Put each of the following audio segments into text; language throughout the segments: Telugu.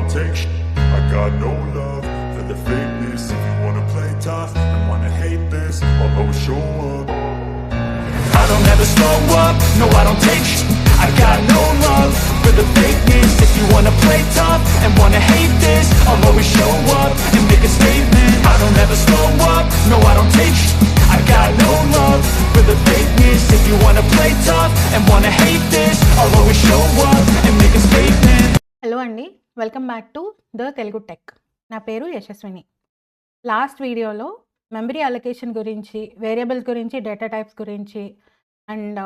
don't take shit. I got no love for the fakeness. If you wanna play tough and wanna hate this, I'll always show up. I don't ever slow up, no I don't take shit. I got no love for the fakeness. If you wanna play tough and wanna hate this, I'll always show up and make a statement. I don't ever slow up, no I don't take shit. I got no love for the fakeness. If you wanna play tough and wanna hate this, I'll always show up and make a statement. Hello అండి, welcome back to the Telugu tech. నా పేరు యశస్విని. లాస్ట్ వీడియోలో మెమరీ అలొకేషన్ గురించి, వేరియబుల్స్ గురించి, డేటా టైప్స్ గురించి అండ్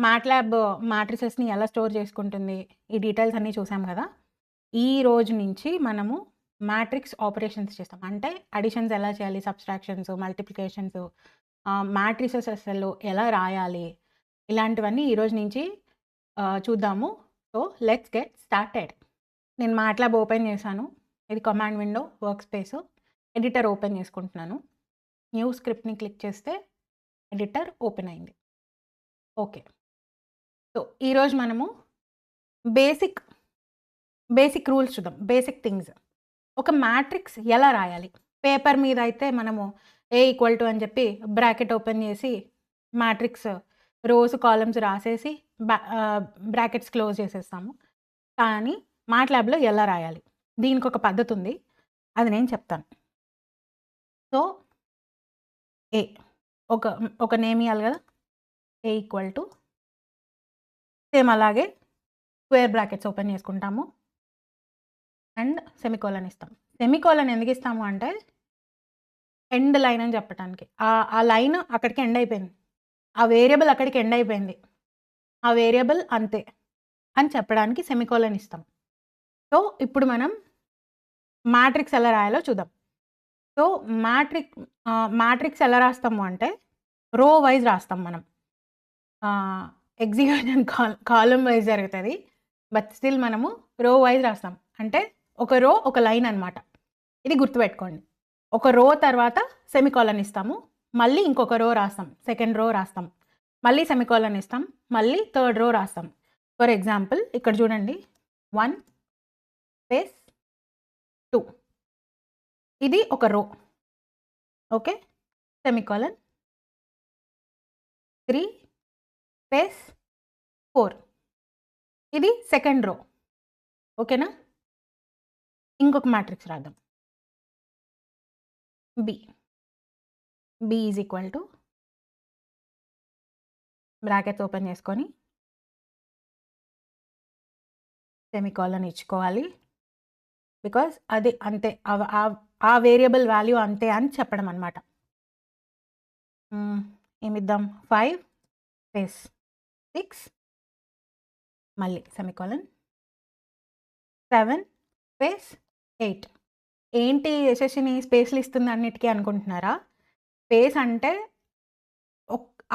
మ్యాట్లాబ్ మ్యాట్రిసెస్ని ఎలా స్టోర్ చేసుకుంటుంది, ఈ డీటెయిల్స్ అన్నీ చూసాం కదా. ఈ రోజు నుంచి మనము మ్యాట్రిక్స్ ఆపరేషన్స్ చేస్తాం. అంటే అడిషన్స్ ఎలా చేయాలి, సబ్స్ట్రాక్షన్స్, మల్టిప్లికేషన్స్, మ్యాట్రిసెస్ అసలు ఎలా రాయాలి, ఇలాంటివన్నీ ఈరోజు నుంచి చూద్దాము. So let's get started. నేను మ్యాట్లాబ్ ఓపెన్ చేశాను. ఇది command window, work space, editor open చేసుకుంటున్నాను. న్యూ స్క్రిప్ట్ని క్లిక్ చేస్తే ఎడిటర్ ఓపెన్ అయింది. ఓకే, సో ఈరోజు మనము బేసిక్ రూల్స్ చూద్దాం. Basic things. ఒక మ్యాట్రిక్స్ ఎలా రాయాలి. పేపర్ మీద అయితే మనము A=, అని చెప్పి బ్రాకెట్ ఓపెన్ చేసి మ్యాట్రిక్స్ రోస్ కాలమ్స్ రాసేసి బ్రాకెట్స్ క్లోజ్ చేసేస్తాము. కానీ మ్యాట్లాబ్లో ఎలా రాయాలి, దీనికి ఒక పద్ధతి ఉంది, అది నేను చెప్తాను. సో ఏ ఒక నేమ్ ఇవ్వాలి కదా, A=, సేమ్ అలాగే స్క్వేర్ బ్రాకెట్స్ ఓపెన్ చేసుకుంటాము అండ్ సెమికోలన్ ఇస్తాం. సెమికోలన్ ఎందుకు ఇస్తాము అంటే ఎండ్ లైన్ అని చెప్పడానికి. ఆ లైన్ అక్కడికి ఎండ్ అయిపోయింది, ఆ వేరియబుల్ అక్కడికి ఎండ్ అయిపోయింది, ఆ వేరియబుల్ అంతే అని చెప్పడానికి సెమికోలన్ ఇస్తాం. సో ఇప్పుడు మనం మ్యాట్రిక్స్ ఎలా రాయాలో చూద్దాం. సో మ్యాట్రిక్స్ ఎలా రాస్తాము అంటే రో వైజ్ రాస్తాం మనం. ఎగ్జిక్యూషన్ కాలమ్ వైజ్ జరుగుతుంది, బట్ స్టిల్ మనము రో వైజ్ రాస్తాం. అంటే ఒక రో ఒక లైన్ అనమాట. ఇది గుర్తుపెట్టుకోండి. ఒక రో తర్వాత సెమికోలన్ ఇస్తాము, మళ్ళీ ఇంకొక రో రాస్తాం, సెకండ్ రో రాస్తాం, మళ్ళీ సెమికోలన్ ఇస్తాం, మళ్ళీ థర్డ్ రో రాస్తాం. ఫర్ ఎగ్జాంపుల్ ఇక్కడ చూడండి, 1 స్పేస్ 2, ఇది ఒక రో. ఓకే, సెమికోలన్ 3 స్పేస్ 4, ఇది సెకండ్ రో. ఓకేనా. ఇంకొక మ్యాట్రిక్స్ రాద్దాం. B = బ్రాకెట్స్ ఓపెన్ చేసుకొని సెమికోలన్ ఇచ్చుకోవాలి. బికాజ్ అది అంతే, ఆ వేరియబుల్ వాల్యూ అంతే అని చెప్పడం అనమాట. ఏమిద్దాం, 5 స్పేస్ 6, మళ్ళీ సెమికోలన్ 7 స్పేస్ 8. ఏంటి యశస్విని స్పేస్లు ఇస్తుంది అన్నిటికీ అనుకుంటున్నారా? స్పేస్ అంటే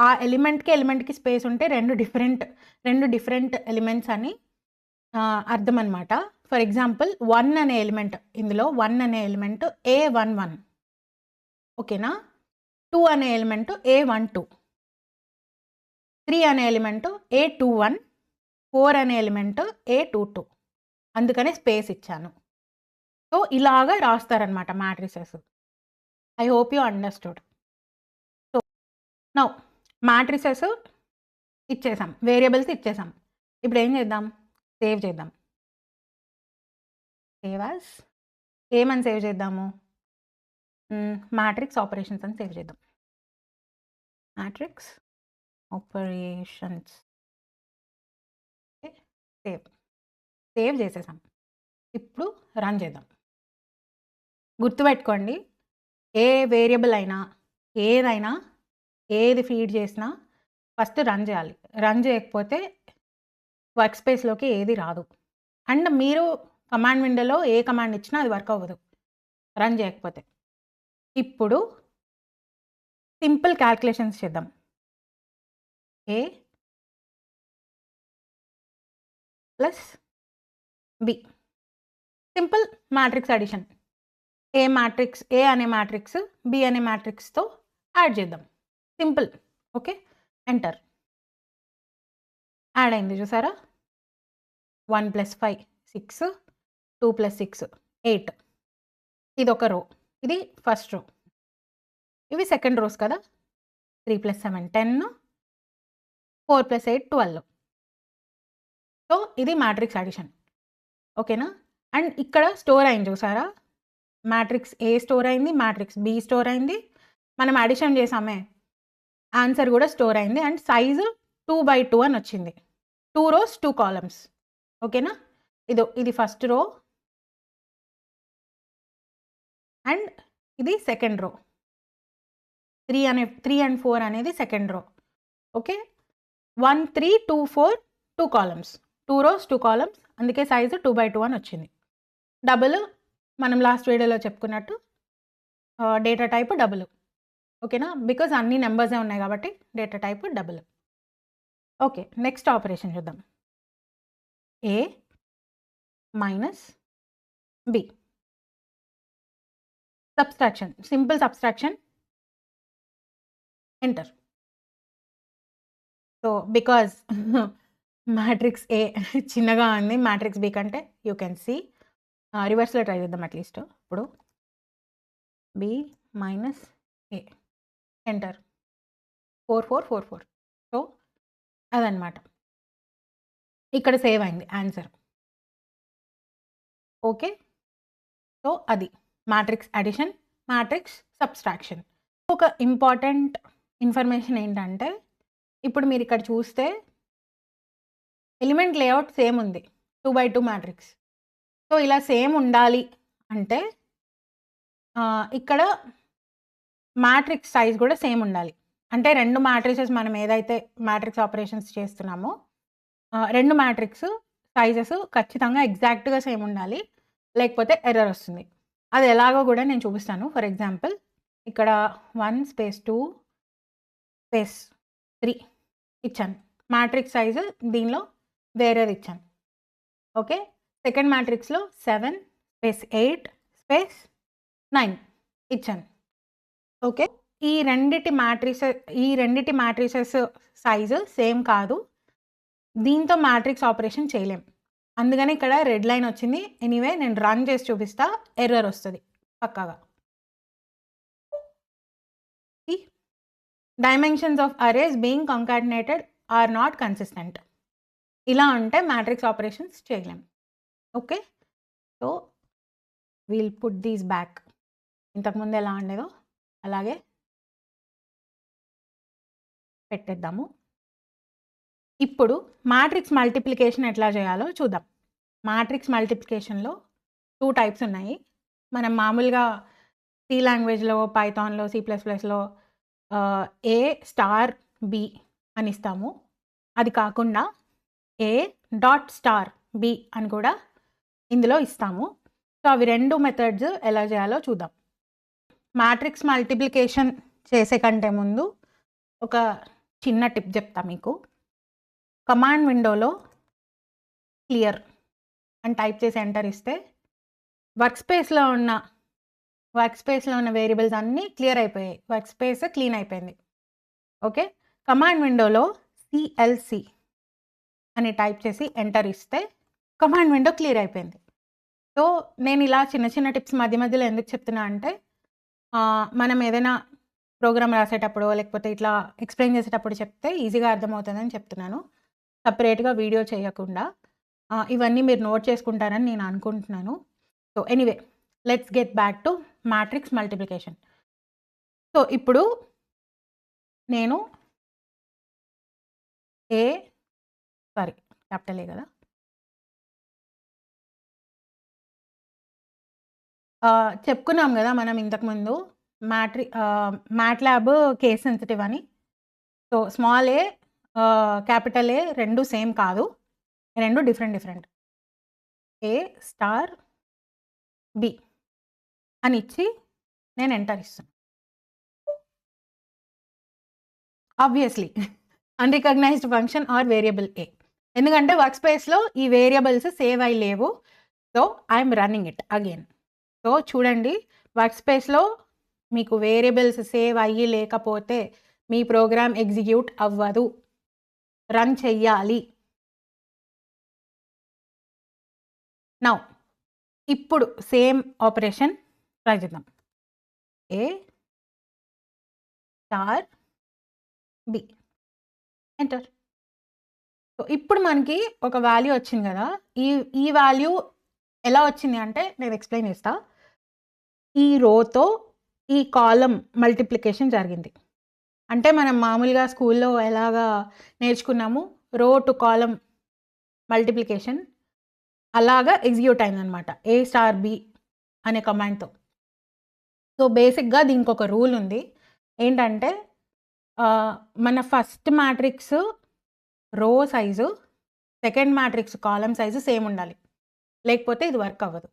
ఆ ఎలిమెంట్కి స్పేస్ ఉంటే రెండు డిఫరెంట్ ఎలిమెంట్స్ అని అర్థం అనమాట. ఫర్ ఎగ్జాంపుల్ 1 అనే ఎలిమెంట్, ఇందులో 1 అనే ఎలిమెంట్ A11, ఓకేనా. 2 అనే ఎలిమెంట్ A12, 3 అనే ఎలిమెంట్ A21, 4 అనే ఎలిమెంట్ A22. అందుకనే స్పేస్ ఇచ్చాను. సో ఇలాగా రాస్తారనమాట matrices. I hope you understood. So now matrices ఇచ్చేసాం, వేరియబుల్స్ ఇచ్చేసాం. ఇప్పుడు ఏం చేద్దాం, సేవ్ చేద్దాం. సేవ్ యాజ్ ఏమని సేవ్ చేద్దాము, మ్యాట్రిక్స్ ఆపరేషన్స్ అని సేవ్ చేద్దాం. మ్యాట్రిక్స్ ఆపరేషన్స్, సేవ్ చేసేసాం. ఇప్పుడు రన్ చేద్దాం. గుర్తుపెట్టుకోండి, ఏ వేరియబుల్ అయినా ఏది ఫీడ్ చేసినా ఫస్ట్ రన్ చేయాలి. రన్ చేయకపోతే వర్క్ స్పేస్లోకి ఏది రాదు. అండ్ మీరు కమాండ్ విండోలో ఏ కమాండ్ ఇచ్చినా అది వర్క్ అవ్వదు రన్ చేయకపోతే. ఇప్పుడు సింపుల్ క్యాల్కులేషన్స్ చేద్దాం. A plus B, simple matrix addition. A అనే మ్యాట్రిక్స్ B అనే మ్యాట్రిక్స్తో యాడ్ చేద్దాం. సింపుల్. Okay, enter. యాడ్ అయింది చూసారా. 1 + 5 6, 2 + 6 8. ఇది ఒక రో, ఇది ఫస్ట్ రో. ఇవి సెకండ్ రోస్ కదా. 3 + 7 10, 4 + 8 12. సో ఇది మ్యాట్రిక్స్ అడిషన్. ఓకేనా. అండ్ ఇక్కడ స్టోర్ అయింది చూసారా, మ్యాట్రిక్స్ ఏ స్టోర్ అయింది, మ్యాట్రిక్స్ బి స్టోర్ అయింది. మనం అడిషన్ చేసామే, ఆన్సర్ కూడా స్టోర్ అయింది. అండ్ సైజు 2/2 అని వచ్చింది. 2 rows 2 columns. ఓకేనా. ఇది ఫస్ట్ రో అండ్ ఇది సెకండ్ రో. 3 and 4 అనేది second row. Okay. 1 3 2 4 2 columns, 2 rows 2 columns, అందుకే సైజు 2/2 అని వచ్చింది. డబుల్ మనం లాస్ట్ వీడియోలో చెప్పుకున్నట్టు డేటా టైప్ డబుల్. ఓకేనా, బికాజ్ అన్ని నెంబర్సే ఉన్నాయి కాబట్టి data type double. Okay, next operation చూద్దాం. A minus B. Subtraction, simple subtraction. Enter. So because matrix ఏ చిన్నగా ఉంది మ్యాట్రిక్స్ బి కంటే, యూ కెన్ సీ. రివర్స్లో ట్రై చేద్దాం అట్లీస్ట్. ఇప్పుడు B minus A. Enter. 4 4 4 4. So అదనమాట, ఇక్కడ సేవ్ అయింది ఆన్సర్. ఓకే. సో అది మ్యాట్రిక్స్ అడిషన్, మ్యాట్రిక్స్ సబ్స్ట్రాక్షన్. ఒక ఇంపార్టెంట్ ఇన్ఫర్మేషన్ ఏంటంటే, ఇప్పుడు మీరు ఇక్కడ చూస్తే ఎలిమెంట్ లేఅవుట్ సేమ్ ఉంది, 2/2 మ్యాట్రిక్స్. సో ఇలా సేమ్ ఉండాలి అంటే ఇక్కడ మ్యాట్రిక్స్ సైజ్ కూడా సేమ్ ఉండాలి. అంటే రెండు మ్యాట్రిసెస్ మనం ఏదైతే మ్యాట్రిక్స్ ఆపరేషన్స్ చేస్తున్నామో, రెండు మ్యాట్రిక్స్ సైజెస్ ఖచ్చితంగా ఎగ్జాక్ట్గా సేమ్ ఉండాలి, లేకపోతే ఎర్రర్ వస్తుంది. అది ఎలాగో కూడా నేను చూపిస్తాను. ఫర్ ఎగ్జాంపుల్ ఇక్కడ 1 space 2 space 3 ఇచ్చాను. మ్యాట్రిక్స్ సైజు దీనిలో వేరేది ఇచ్చాను. ఓకే. సెకండ్ మ్యాట్రిక్స్లో 7 space 8 space 9 ఇచ్చాను. ఓకే. ఈ రెండిటి మ్యాట్రిసెస్ సైజు సేమ్ కాదు, దీంతో మ్యాట్రిక్స్ ఆపరేషన్ చేయలేం. అందుకని ఇక్కడ రెడ్ లైన్ వచ్చింది. ఎనీవే నేను రన్ చేసి చూపిస్తా, ఎర్రర్ వస్తుంది పక్కాగా. Dimensions of arrays being concatenated are not consistent. ఇలా ఉంటే మ్యాట్రిక్స్ ఆపరేషన్స్ చేయలేం. Okay. So we'll put these back. ఇంతకుముందు ఎలా ఉండేదో అలాగే పెట్టేద్దాము. ఇప్పుడు మ్యాట్రిక్స్ మల్టిప్లికేషన్ ఎట్లా చేయాలో చూద్దాం. మ్యాట్రిక్స్ మల్టిప్లికేషన్లో 2 టైప్స్ ఉన్నాయి. మనం మామూలుగా సి లాంగ్వేజ్లో, పైథాన్లో, C++లో A స్టార్ B అని ఇస్తాము. అది కాకుండా A.B అని కూడా ఇందులో ఇస్తాము. సో అవి రెండు మెథడ్స్ ఎలా చేయాలో చూద్దాం. మ్యాట్రిక్స్ మల్టిప్లికేషన్ చేసే కంటే ముందు ఒక చిన్న టిప్ చెప్తా మీకు. కమాండ్ విండోలో క్లియర్ అని టైప్ చేసి ఎంటర్ ఇస్తే వర్క్ స్పేస్లో ఉన్న వేరియబుల్స్ అన్నీ క్లియర్ అయిపోయాయి. వర్క్ స్పేస్ క్లీన్ అయిపోయింది. ఓకే. కమాండ్ విండోలో CLC అని టైప్ చేసి ఎంటర్ ఇస్తే కమాండ్ విండో క్లియర్ అయిపోయింది. సో నేను ఇలా చిన్న చిన్న టిప్స్ మధ్య మధ్యలో ఎందుకు చెప్తున్నా అంటే, మనం ఏదైనా ప్రోగ్రామ్ రాసేటప్పుడు లేకపోతే ఇట్లా ఎక్స్ప్లెయిన్ చేసేటప్పుడు చెప్తే ఈజీగా అర్థమవుతుందని చెప్తున్నాను, సపరేట్గా వీడియో చేయకుండా. ఇవన్నీ మీరు నోట్ చేసుకుంటారని నేను అనుకుంటున్నాను. So anyway let's get back to matrix multiplication. So ఇప్పుడు నేను క్యాపిటల్ ఏ కదా, చెప్పుకున్నాం కదా మనం ఇంతకుముందు మ్యాట్లాబ్ కేస్ సెన్సిటివ్ అని. సో స్మాల్ ఏ, క్యాపిటల్ ఏ రెండు సేమ్ కాదు, రెండు డిఫరెంట్. A స్టార్ B అని ఇచ్చి నేను ఎంటర్ ఇస్తాను. Obviously unrecognised function are variable A, ఎందుకంటే వర్క్ స్పేస్లో ఈ వేరియబుల్స్ సేవ్ అయ్యి లేవు. So I'm running it again. So చూడండి, వర్క్ స్పేస్లో మీకు వేరియబుల్స్ సేవ్ అయ్యి లేకపోతే మీ ప్రోగ్రామ్ ఎగ్జిక్యూట్ అవ్వదు, రన్ చెయ్యాలి. నౌ ఇప్పుడు సేమ్ ఆపరేషన్ ట్రై చేద్దాం. ఏ స్టార్ బి ఎంటర్. సో ఇప్పుడు మనకి ఒక వాల్యూ వచ్చింది కదా. ఈ వాల్యూ ఎలా వచ్చింది అంటే నేను ఎక్స్ప్లెయిన్ చేస్తా. ఈ రోతో ఈ కాలం మల్టిప్లికేషన్ జరిగింది. అంటే మనం మామూలుగా స్కూల్లో ఎలాగా నేర్చుకున్నాము, రో టు కాలం మల్టిప్లికేషన్ అలాగా ఎగ్జిక్యూట్ అయిందనమాట ఏ స్టార్ బి అనే కమాండ్తో. సో బేసిక్గా దీనికి ఒక రూల్ ఉంది. ఏంటంటే మన ఫస్ట్ మ్యాట్రిక్స్ రో సైజు, సెకండ్ మ్యాట్రిక్స్ కాలం సైజు సేమ్ ఉండాలి, లేకపోతే ఇది వర్క్ అవ్వదు.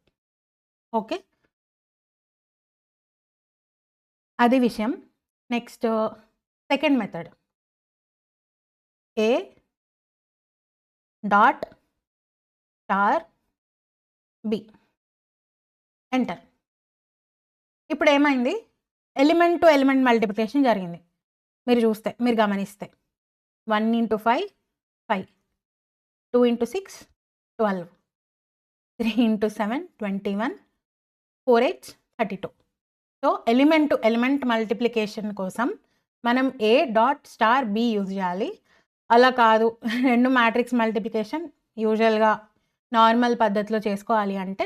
ఓకే, అది విషయం. Next second method, A dot star B enter. ఇప్పుడు ఏమైంది, ఎలిమెంట్ టు ఎలిమెంట్ మల్టిప్లికేషన్ జరిగింది. మీరు గమనిస్తే 1 × 5 5, 2 × 6 12, 3 × 7 21, 4 8 32. So element to element multiplication కోసం మనం A dot star be use చేయాలి. అలా కాదు, రెండు మ్యాట్రిక్స్ మల్టిప్లికేషన్ యూజువల్గా నార్మల్ పద్ధతిలో చేసుకోవాలి అంటే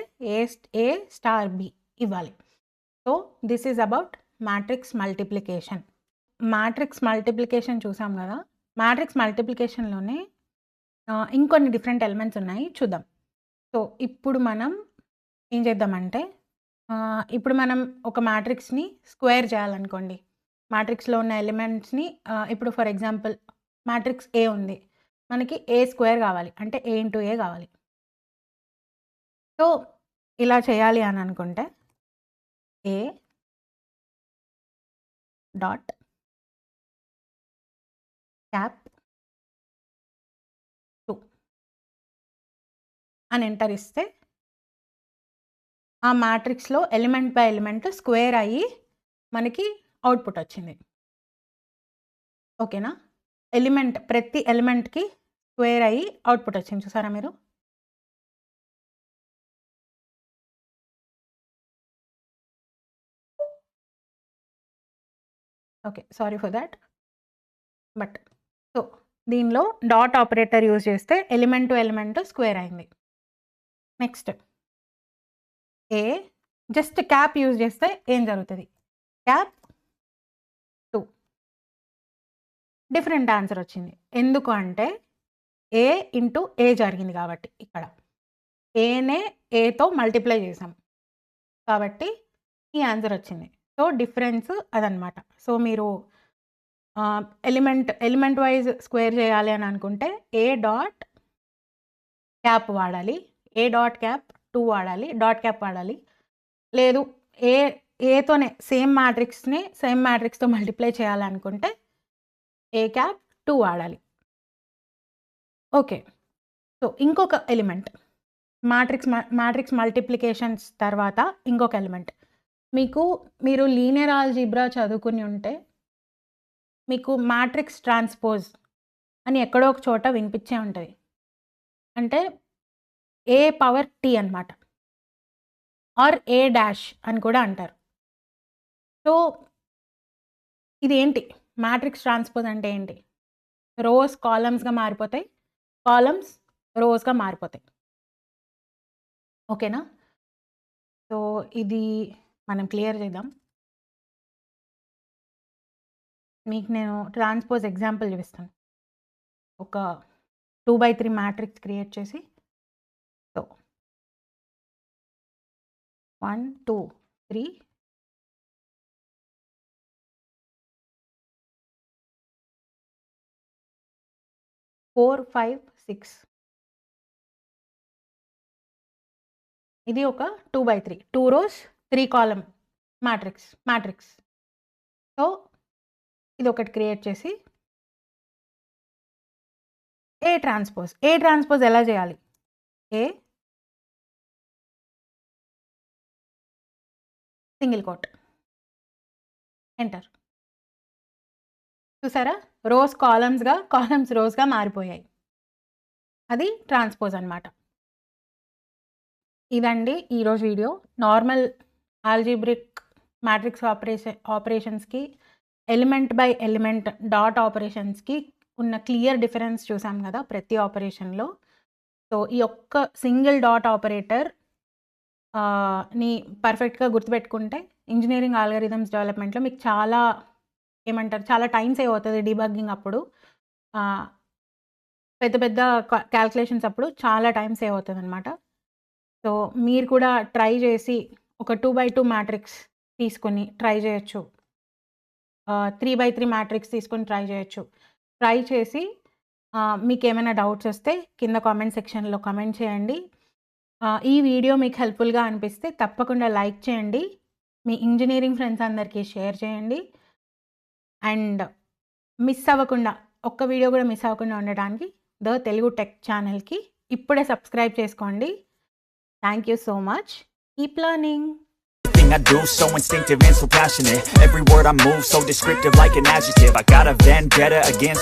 ఏ స్టార్ బి ఇవ్వాలి. So this is about matrix multiplication. Matrix multiplication చూసాం కదా. మ్యాట్రిక్స్ మల్టిప్లికేషన్లోనే ఇంకొన్ని డిఫరెంట్ ఎలిమెంట్స్ ఉన్నాయి, చూద్దాం. సో ఇప్పుడు మనం ఏం చేద్దామంటే, ఇప్పుడు మనం ఒక మ్యాట్రిక్స్ని స్క్వేర్ చేయాలనుకోండి. మ్యాట్రిక్స్లో ఉన్న ఎలిమెంట్స్ని ఇప్పుడు ఫర్ ఎగ్జాంపుల్ మ్యాట్రిక్స్ ఏ ఉంది, మనకి ఏ స్క్వేర్ కావాలి అంటే ఏ ఇంటూ ఏ కావాలి. సో ఇలా చేయాలి అని అనుకుంటే ఏ డాట్ క్యాప్ 2 అని ఎంటర్ ఇస్తే ఆ మ్యాట్రిక్స్లో ఎలిమెంట్ బై ఎలిమెంట్ స్క్వేర్ అయ్యి మనకి అవుట్పుట్ వచ్చింది. ఓకేనా, ప్రతి ఎలిమెంట్కి స్క్వేర్ అయ్యి అవుట్పుట్ వచ్చింది, చూసారా మీరు. Okay, sorry for that. But so దీనిలో డాట్ ఆపరేటర్ యూజ్ చేస్తే ఎలిమెంట్ టు ఎలిమెంట్ స్క్వేర్ అయింది. నెక్స్ట్ ఏ జస్ట్ క్యాప్ యూజ్ చేస్తే ఏం జరుగుతుంది, క్యాప్ 2. డిఫరెంట్ ఆన్సర్ వచ్చింది. ఎందుకు అంటే ఏ ఇంటూ ఏ జరిగింది కాబట్టి, ఇక్కడ ఏనే ఏతో మల్టిప్లై చేసాం కాబట్టి ఈ ఆన్సర్ వచ్చింది. సో డిఫరెన్స్ అదనమాట. సో మీరు ఎలిమెంట్ వైజ్ స్క్వేర్ చేయాలి అని అనుకుంటే ఏ డాట్ క్యాప్ వాడాలి, ఏ డాట్ క్యాప్ 2 వాడాలి, డాట్ క్యాప్ వాడాలి. లేదు ఏతోనే సేమ్ మ్యాట్రిక్స్తో మల్టిప్లై చేయాలనుకుంటే ఏ క్యాప్ 2 వాడాలి. ఓకే, సో ఇంకొక ఎలిమెంట్ మ్యాట్రిక్స్ మల్టిప్లికేషన్స్ తర్వాత ఇంకొక ఎలిమెంట్. మీరు లీనియర్ ఆల్జీబ్రా చదువుకుని ఉంటే మీకు మ్యాట్రిక్స్ ట్రాన్స్పోజ్ అని ఎక్కడో ఒక చోట వినిపించే ఉంటుంది. అంటే ఏ పవర్ టీ అనమాట, ఆర్ ఏ డాష్ అని కూడా అంటారు. సో ఇది ఏంటి, మ్యాట్రిక్స్ ట్రాన్స్పోజ్ అంటే ఏంటి, రోస్ కాలమ్స్గా మారిపోతాయి, కాలమ్స్ రోస్గా మారిపోతాయి. ఓకేనా, సో ఇది మనం క్లియర్ చేద్దాం. మీకు నేను ట్రాన్స్పోజ్ ఎగ్జాంపుల్ చూపిస్తాను. ఒక 2/3 మ్యాట్రిక్స్ క్రియేట్ చేసి, సో 1 2 3 4 5 6 ఇది ఒక 2/3 2 rows 3 column మ్యాట్రిక్స్. సో ఇది ఒకటి క్రియేట్ చేసి ఏ ట్రాన్స్పోజ్ ఎలా చేయాలి, ఏ సింగిల్ కోట్ ఎంటర్. చూసారా, రోస్ కాలమ్స్ రోస్గా మారిపోయాయి. అది ట్రాన్స్పోజ్ అనమాట. ఇదండి ఈరోజు వీడియో. నార్మల్ ఆల్జీబ్రిక్ మ్యాట్రిక్స్ ఆపరేషన్స్‌కి, ఎలిమెంట్ బై ఎలిమెంట్ డాట్ ఆపరేషన్స్‌కి ఉన్న క్లియర్ డిఫరెన్స్ చూసాం కదా ప్రతి ఆపరేషన్‌లో. సో, ఈ ఒక్క సింగిల్ డాట్ ఆపరేటర్ ని పర్ఫెక్ట్‌గా గుర్తుపెట్టుకుంటే ఇంజినీరింగ్ ఆల్గారిథమ్స్ డెవలప్‌మెంట్‌లో మీకు చాలా చాలా టైం సేవ్ అవుతది డీబగ్గింగ్ అప్పుడు. పెద్ద పెద్ద క్యాలిక్యులేషన్స్ అప్పుడు చాలా టైం సేవ్ అవుతదనమాట. సో, మీరు కూడా ట్రై చేసి ఒక 2/2 మ్యాట్రిక్స్ తీసుకొని ట్రై చేయొచ్చు. 3/3 మ్యాట్రిక్స్ తీసుకొని ట్రై చేయొచ్చు. ట్రై చేసి మీకేమైనా డౌట్స్ వస్తే కింద కామెంట్ సెక్షన్‌లో కామెంట్ చేయండి. ఈ వీడియో మీకు హెల్ప్‌ఫుల్‌గా అనిపిస్తే తప్పకుండా లైక్ చేయండి. మీ ఇంజినీరింగ్ ఫ్రెండ్స్ అందరికీ షేర్ చేయండి. అండ్ మిస్ అవ్వకుండా ఒక్క వీడియో కూడా మిస్ అవ్వకుండా ఉండడానికి ద తెలుగు టెక్ ఛానల్‌కి ఇప్పుడే సబ్స్క్రైబ్ చేసుకోండి. Thank you so much. Keep learning. I do so instinctive and so passionate. Every word I move so descriptive like an adjective. I got a vendetta against